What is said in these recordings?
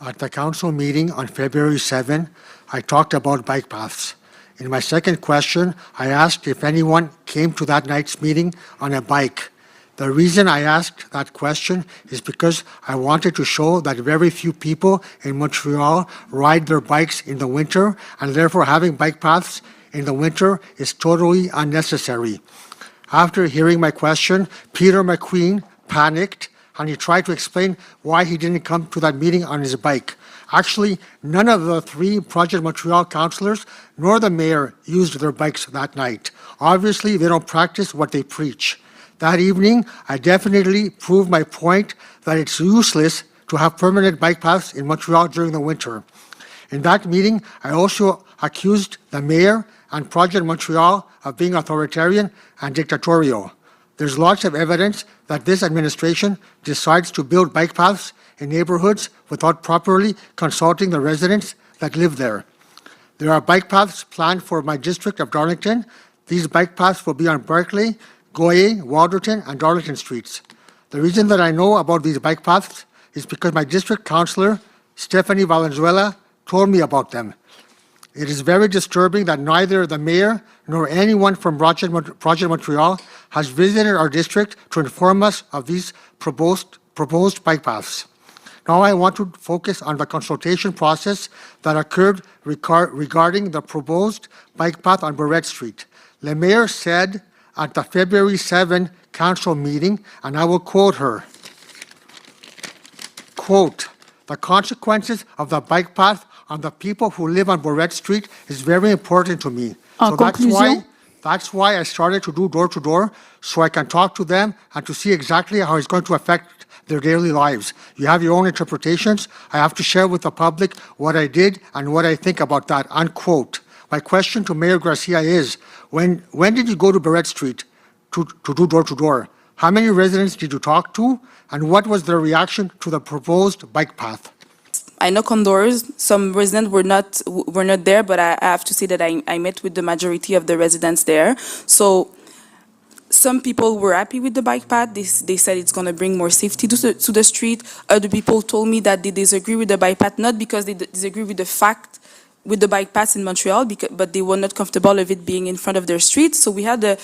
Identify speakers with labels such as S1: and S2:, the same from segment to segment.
S1: At the council meeting on February 7, I talked about bike paths. In my second question, I asked if anyone came to that night's meeting on a bike. The reason I asked that question is because I wanted to show that very few people in Montreal ride their bikes in the winter, and therefore having bike paths in the winter is totally unnecessary. After hearing my question, Peter McQueen panicked and he tried to explain why he didn't come to that meeting on his bike. Actually, none of the 3 Project Montreal councillors nor the mayor used their bikes that night. Obviously, they don't practice what they preach. That evening, I definitely proved my point that it's useless to have permanent bike paths in Montreal during the winter. In that meeting, I also accused the mayor and Project Montreal of being authoritarian and dictatorial. There's lots of evidence that this administration decides to build bike paths in neighborhoods without properly consulting the residents that live there. There are bike paths planned for my district of Darlington. These bike paths will be on Berkeley, Goyer, Walderton, and Darlington streets. The reason that I know about these bike paths is because my district councillor, Stephanie Valenzuela, told me about them. It is very disturbing that neither the mayor nor anyone from Project Montreal has visited our district to inform us of these proposed bike paths. Now I want to focus on the consultation process that occurred regarding the proposed bike path on Barrett Street. The mayor said at the February 7 council meeting, and I will quote her, quote, "The consequences of the bike path on the people who live on Barrett Street is very important to me.
S2: En conclusion,
S1: that's why I started to do door-to-door, so I can talk to them and to see exactly how it's going to affect their daily lives. You have your own interpretations. I have to share with the public what I did and what I think about that," unquote. My question to Mayor Garcia is, when did you go to Barrett Street to do door-to-door? How many residents did you talk to? And what was their reaction to the proposed bike path?
S3: I knock on doors. Some residents were not there, but I have to say that I met with the majority of the residents there. So some people were happy with the bike path. They said it's going to bring more safety to the street. Other people told me that they disagree with the bike path, not because they disagree with the fact with the bike paths in Montreal, but they were not comfortable with it being in front of their street. So we had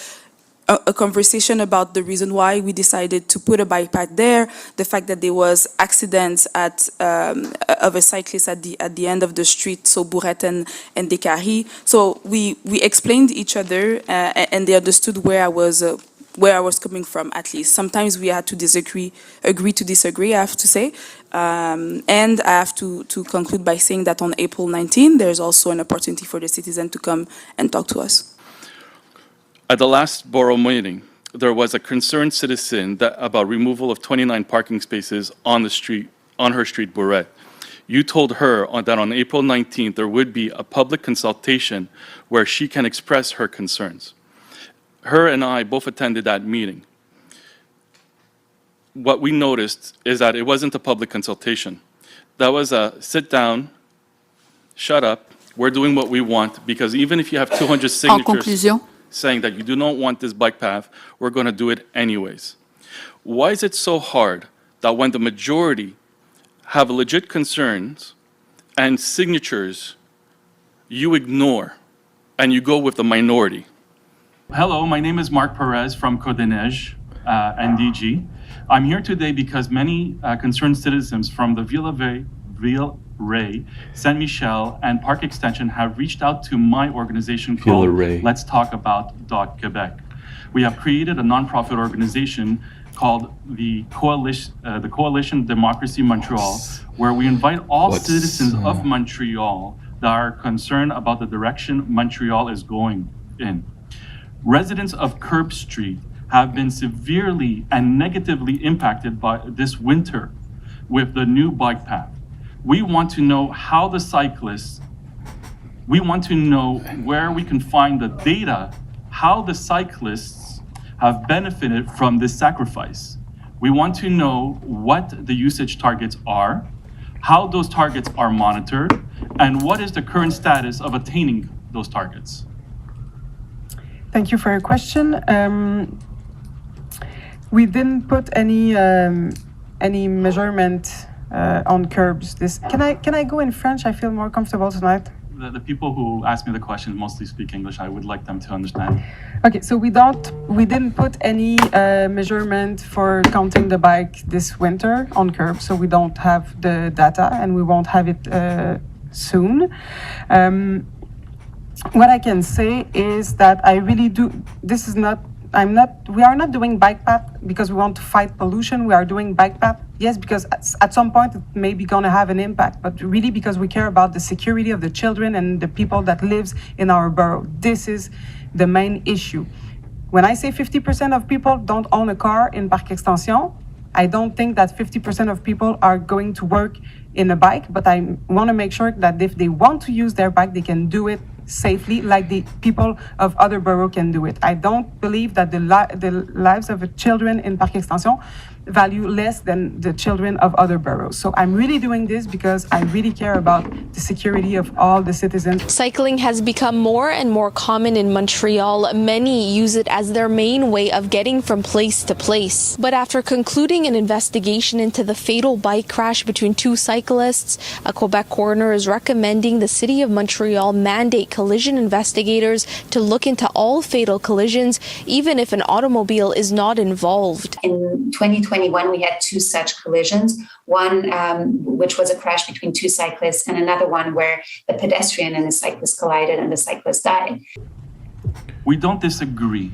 S3: a conversation about the reason why we decided to put a bike path there, the fact that there was accidents of a cyclist at the end of the street, so Bourret and Descaries. So we explained each other and they understood where I was coming from, at least. Sometimes we had to agree to disagree, I have to say. And I have to conclude by saying that on April 19, there's also an opportunity for the citizen to come and talk to us.
S4: At the last borough meeting, there was a concerned citizen about removal of 29 parking spaces on her street, Bourret. You told her that on April 19th, there would be a public consultation where she can express her concerns. Her and I both attended that meeting. What we noticed is that it wasn't a public consultation. That was a sit down, shut up, we're doing what we want, because even if you have 200
S2: en
S4: signatures
S2: conclusion,
S4: saying that you do not want this bike path, we're going to do it anyways. Why is it so hard that when the majority have legit concerns and signatures, you ignore and you go with the minority? Hello, my name is Mark Perez from Codenej, NDG. I'm here today because many concerned citizens from the Ville-Ray, Saint Michel, and Park Extension have reached out to my organization called Let's Talk About Quebec. We have created a nonprofit organization called the Coalition Democracy Montreal, where we invite all citizens of Montreal that are concerned about the direction Montreal is going in. Residents of Curb Street have been severely and negatively impacted by this winter with the new bike path. We want to know how the cyclists, we want to know where we can find the data, how the cyclists have benefited from this sacrifice. We want to know what the usage targets are, how those targets are monitored, and what is the current status of attaining those targets.
S5: Thank you for your question. We didn't put any measurement on curbs. Can I go in French? I feel more comfortable tonight.
S4: The people who ask me the question mostly speak English. I would like them to understand.
S5: Okay, so we didn't put any measurement for counting the bike this winter on curbs, so we don't have the data, and we won't have it soon. What I can say is that I really do. We are not doing bike path because we want to fight pollution. We are doing bike path, yes, because at some point it may be going to have an impact, but really because we care about the security of the children and the people that lives in our borough. This is the main issue. When I say 50% of people don't own a car in Parc Extension, I don't think that 50% of people are going to work in a bike, but I want to make sure that if they want to use their bike, they can do it safely, like the people of other boroughs can do it. I don't believe that the lives of the children in Parc Extension value less than the children of other boroughs. So I'm really doing this because I really care about the security of all the citizens.
S2: Cycling has become more and more common in Montreal. Many use it as their main way of getting from place to place. But after concluding an investigation into the fatal bike crash between two cyclists, a Quebec coroner is recommending the City of Montreal mandate collision investigators to look into all fatal collisions, even if an automobile is not involved.
S6: In 2021, we had two such collisions, one which was a crash between two cyclists and another one where the pedestrian and the cyclist collided and the cyclist died.
S4: We don't disagree.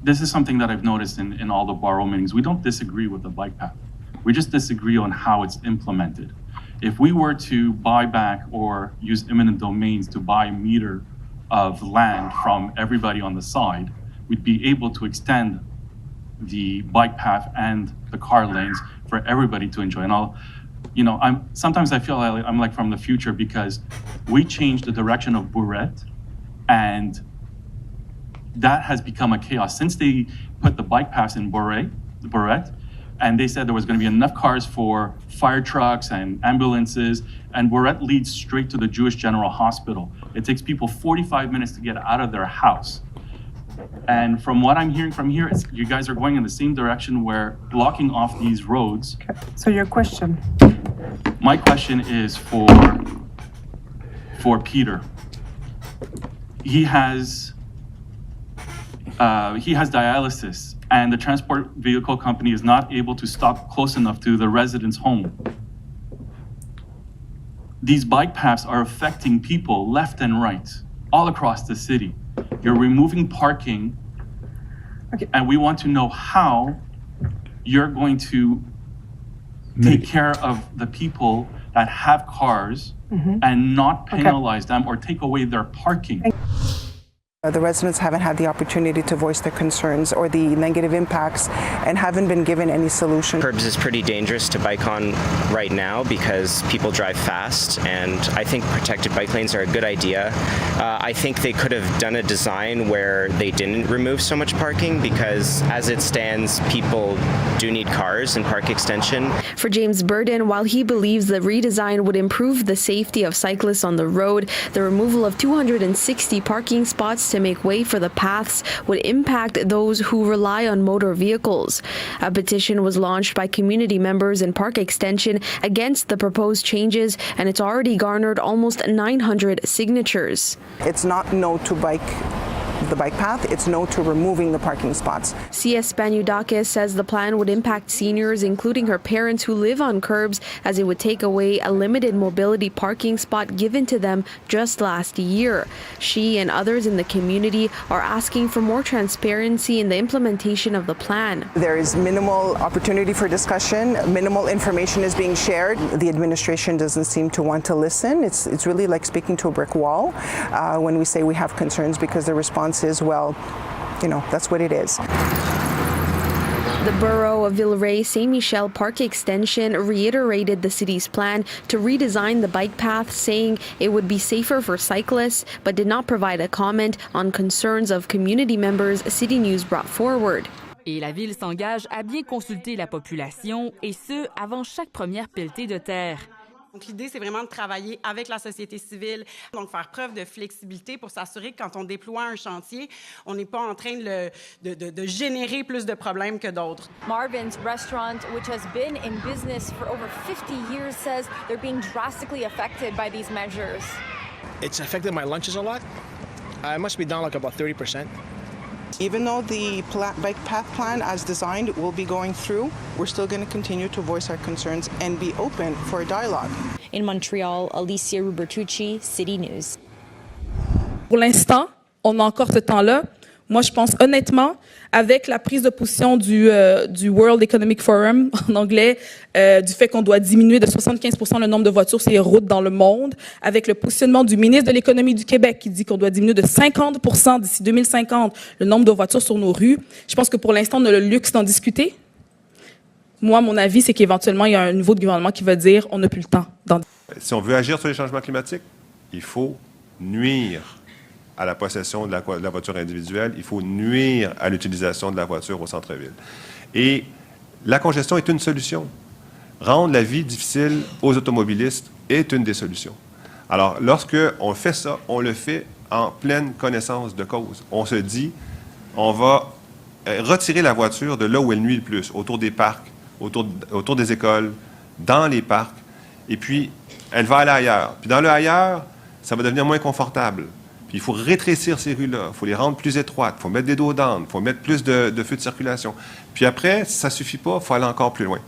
S4: This is something that I've noticed in all the borough meetings. We don't disagree with the bike path. We just disagree on how it's implemented. If we were to buy back or use eminent domains to buy a meter of land from everybody on the side, we'd be able to extend the bike path and the car lanes for everybody to enjoy. And sometimes I feel like I'm like from the future because we changed the direction of Bourrette, and that has become a chaos since they put the bike paths in Bourrette, and they said there was going to be enough cars for fire trucks and ambulances, and Bourrette leads straight to the Jewish General Hospital. It takes people 45 minutes to get out of their house. And from what I'm hearing from here, you guys are going in the same direction where blocking off these roads.
S5: Okay. So your question?
S4: My question is for Peter. He has dialysis, and the transport vehicle company is not able to stop close enough to the resident's home. These bike paths are affecting people left and right, all across the city. You're removing parking,
S5: okay,
S4: and we want to know how you're going to take care of the people that have cars and not penalize them or take away their parking.
S7: The residents haven't had the opportunity to voice their concerns or the negative impacts and haven't been given any solution.
S8: Curbs is pretty dangerous to bike on right now because people drive fast, and I think protected bike lanes are a good idea. I think they could have done a design where they didn't remove so much parking because as it stands, people do need cars in Parc Extension.
S2: For James Burden, while he believes the redesign would improve the safety of cyclists on the road, the removal of 260 parking spots to make way for the paths would impact those who rely on motor vehicles. A petition was launched by community members in Parc Extension against the proposed changes, and it's already garnered almost 900 signatures.
S7: It's not no to the bike path, it's no to removing the parking spots.
S2: C.S. Banyudakis says the plan would impact seniors, including her parents who live on curbs, as it would take away a limited mobility parking spot given to them just last year. She and others in the community are asking for more transparency in the implementation of the plan.
S7: There is minimal opportunity for discussion, minimal information is being shared. The administration doesn't seem to want to listen. It's really like speaking to a brick wall when we say we have concerns, because the response is, well, that's what it is.
S2: The borough of Villeray Saint-Michel Parc Extension reiterated the city's plan to redesign the bike path, saying it would be safer for cyclists, but did not provide a comment on concerns of community members City News brought forward.
S9: Et la ville s'engage à bien consulter la population, et ce, avant chaque première pelletée de terre. Donc, l'idée, c'est vraiment de travailler avec la société civile, donc faire preuve de flexibilité pour s'assurer que quand on déploie un chantier, on n'est pas en train de générer plus de problèmes que d'autres.
S10: Marvin's restaurant, which has been in business for over 50 years, says they're being drastically affected by these measures.
S11: It's affected my lunches a lot. I must be down like about 30%.
S7: Even though the bike path plan as designed will be going through, we're still going to continue to voice our concerns and be open for a dialogue.
S10: In Montreal, Alicia Rubertucci, City News.
S3: Pour l'instant, on a encore ce temps-là. Moi, je pense honnêtement, avec la prise de position du World Economic Forum en anglais, du fait qu'on doit diminuer de 75% le nombre de voitures sur les routes dans le monde, avec le positionnement du ministre de l'Économie du Québec qui dit qu'on doit diminuer de 50% d'ici 2050 le nombre de voitures sur nos rues, je pense que pour l'instant, on a le luxe d'en discuter. Moi, mon avis, c'est qu'éventuellement, il y a un niveau de gouvernement qui va dire on n'a plus le temps d'en discuter.
S12: Si on veut agir sur les changements climatiques, il faut nuire à la possession de la voiture individuelle, il faut nuire à l'utilisation de la voiture au centre-ville. Et la congestion est une solution. Rendre la vie difficile aux automobilistes est une des solutions. Alors, lorsque on fait ça, on le fait en pleine connaissance de cause. On se dit, on va retirer la voiture de là où elle nuit le plus, autour des parcs, autour des écoles, dans les parcs, et puis elle va aller ailleurs. Puis dans le ailleurs, ça va devenir moins confortable. Puis il faut rétrécir ces rues-là, il faut les rendre plus étroites, il faut mettre des dos d'âne, il faut mettre plus de feux de circulation. Puis après, si ça ne suffit pas, il faut aller encore plus loin.